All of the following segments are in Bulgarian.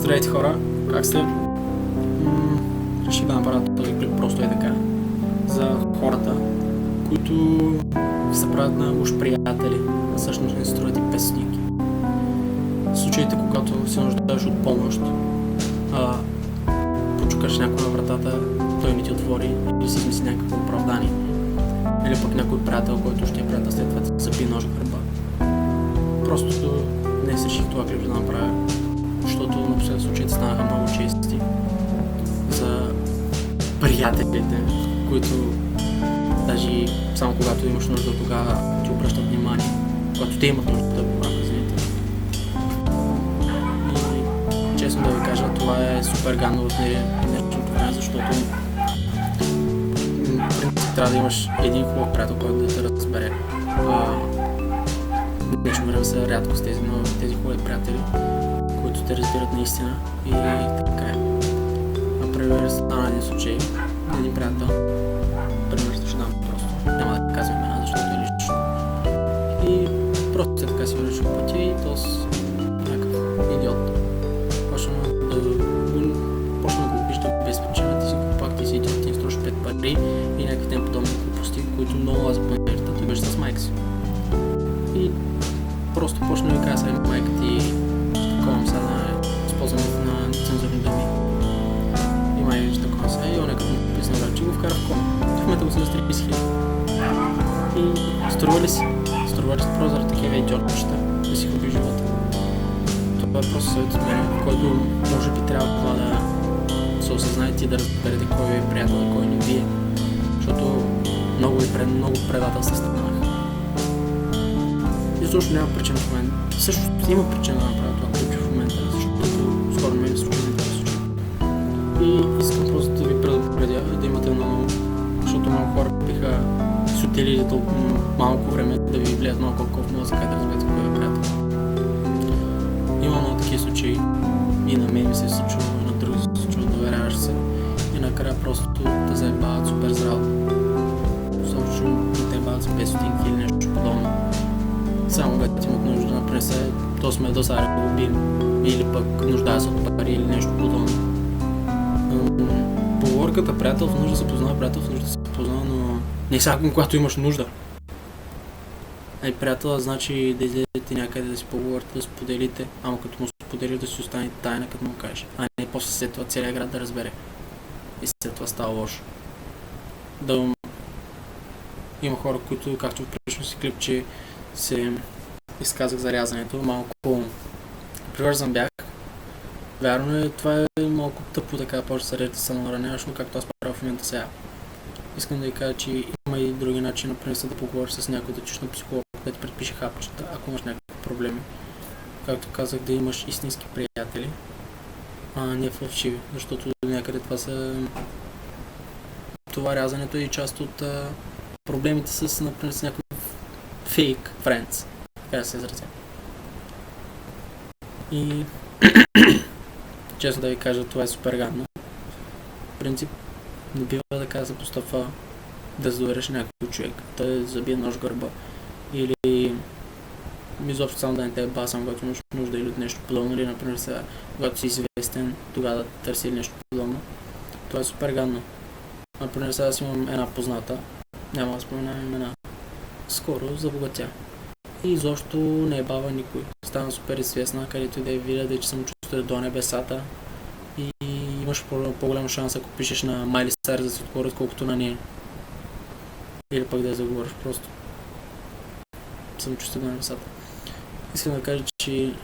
Здравейте хора, как сте? Реших да направя този клип просто е така. За хората, които се правят на уж приятели, а всъщност не строят и песник. В случаите, когато се нуждаеш от помощ, почукаш някой на вратата, той не ти отвори или си измисли някакво оправдание. Или пък някой приятел, който ще е приятел след това ти забие нож в гърба. Просто днес реших това клип да направя, защото напоследък случаите станаха много чести за приятелите, които даже само когато имаш нужда, тогава ти обръщат внимание, когато те имат нужда да ви магазините. И честно да ви кажа, това е супер гадно в днешното време, защото в принцип трябва да имаш един хубав приятел, който да те разбере. В днешно време са рядко с тези хубави приятели, които те разбират наистина и така е. Например, стана един случай на един приятел. Пример ще дам просто. Няма да казвам имена, защото е лично. И просто така си върши пътя и този някакъв идиот почна да го обижда без причина. Ти си глупак, ти си идиот, ти струваш 5 пари и някакви тем подобни глупости, които много аз планират. Той беше с майка си. И просто почна да ви казва майка ти такова сега на използването на цензурни думи. Има и такова сега и он е като му писна, че го вкара в кома. В момента го са за 30 000. И струва ли си? Струва ли си просто заради такива идиотчета да си губи живота? Това е просто съвет от мен, в който може би трябва да се осъзнаете и да разберете кой е приятел, а кой не вие. Защото много предателства станаха. И също няма причина в момента. Също има причина да направя това клипче в момента, защото скоро ме е случило на този случай. И искам просто да ви предупредя да имате много, защото много хора биха си отделили малко време да ви влияят много колко мозъка и да разберете кой е приятел. Има много такива случаи и на мен ми се е случило, и на други се е случило, доверяваш се и накрая просто те заебават супер здраво. Също те заебават с 500 или нещо подобно. Само когато имат нужда да напресе, то сме до сега да го убим или пък нуждае се от пари или нещо подобно. Поговорката приятел в нужда се познава, приятел в нужда се познава, но не всяко, когато имаш нужда. Приятел значи да излезете някъде да си поговорите, да споделите, ама като му сподели да си остане тайна, като му кажеш, а не после след това целият град да разбере. И след това става лошо. Има хора, които, както в предишното си клип, че се изказах за рязането, малко привързан бях. Вярно е, това е малко тъпо така, почва се режете самораняваш, но както аз правя в момента сега. Искам да ви кажа, че има и други начини, например да поговориш с някой, да чуеш на психолог, да ти предпише хапчета, ако имаш някакви проблеми. Както казах, да имаш истински приятели, а не фалшиви, защото някъде това рязането е част от проблемите например, с някой fake friends, така да се изразя. И честно да ви кажа, това е супер гадно. В принцип, не бива така да се постъпва да се довериш някой човек, да забие нож в гърба или изобщо само да не те е басам, когато имаш нужда или от нещо подобно, или например сега, когато си известен, тогава да търси нещо подобно. Това е супер гадно. Например сега аз имам една позната, няма да споменам имена, скоро забогатя. И изобщо не е бава никой. Стана супер известна, където и да я видя, да че съм чувствал до небесата. И имаш по-голям шанс, ако пишеш на Майли Сайръс да се отговорят, колкото на нея. Или пък да я заговориш просто. Съм чувствал до небесата. Искам да кажа, че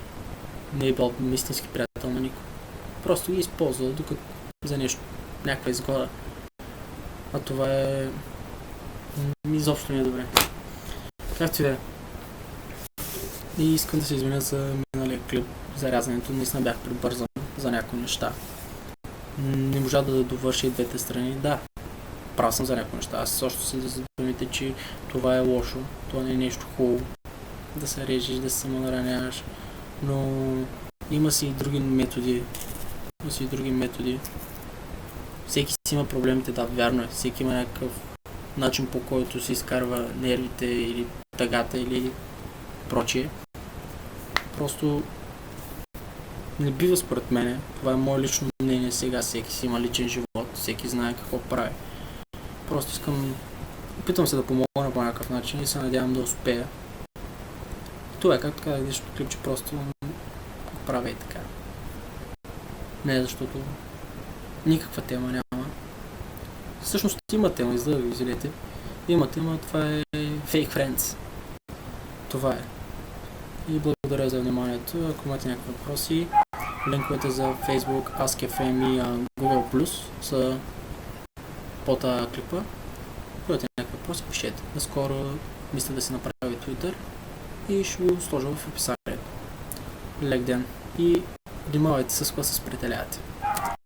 не е бил истински приятел на никой. Просто ги използва докато за нещо, някаква изгода. А това е изобщо не е добре. Както и да е. И искам да се извиня за миналия клип, за рязането. Наистина бях прибързан за някои неща. Не можа да довърши и двете страни. Да, прав съм за някои неща. Аз също се за думите, че това е лошо. Това не е нещо хубаво. Да се режеш, да се самонараняваш. Но има си и други методи. Всеки си има проблемите, да, вярно е. Всеки има някакъв начин, по който се изкарва нервите или тъгата или прочие. Просто Не бива според мен. Това е мое лично мнение сега. Всеки си има личен живот, всеки знае какво прави. Просто опитвам се да помогна по някакъв начин и се надявам да успея. Това е както казах днешното клипче, просто правя и така. Не защото никаква тема няма. Всъщност има тема, за да ви изгледате. Има тема, това е Fake Friends. Това е. И благодаря за вниманието. Ако имате някакви въпроси, линковете за Facebook, Ask.fm и Google+, са под клипа. Ако имате някакви въпроси, пишете. Наскоро мисля да се направи Twitter и ще го сложа в описанието. Лек ден и внимавайте с какво се спретелявате.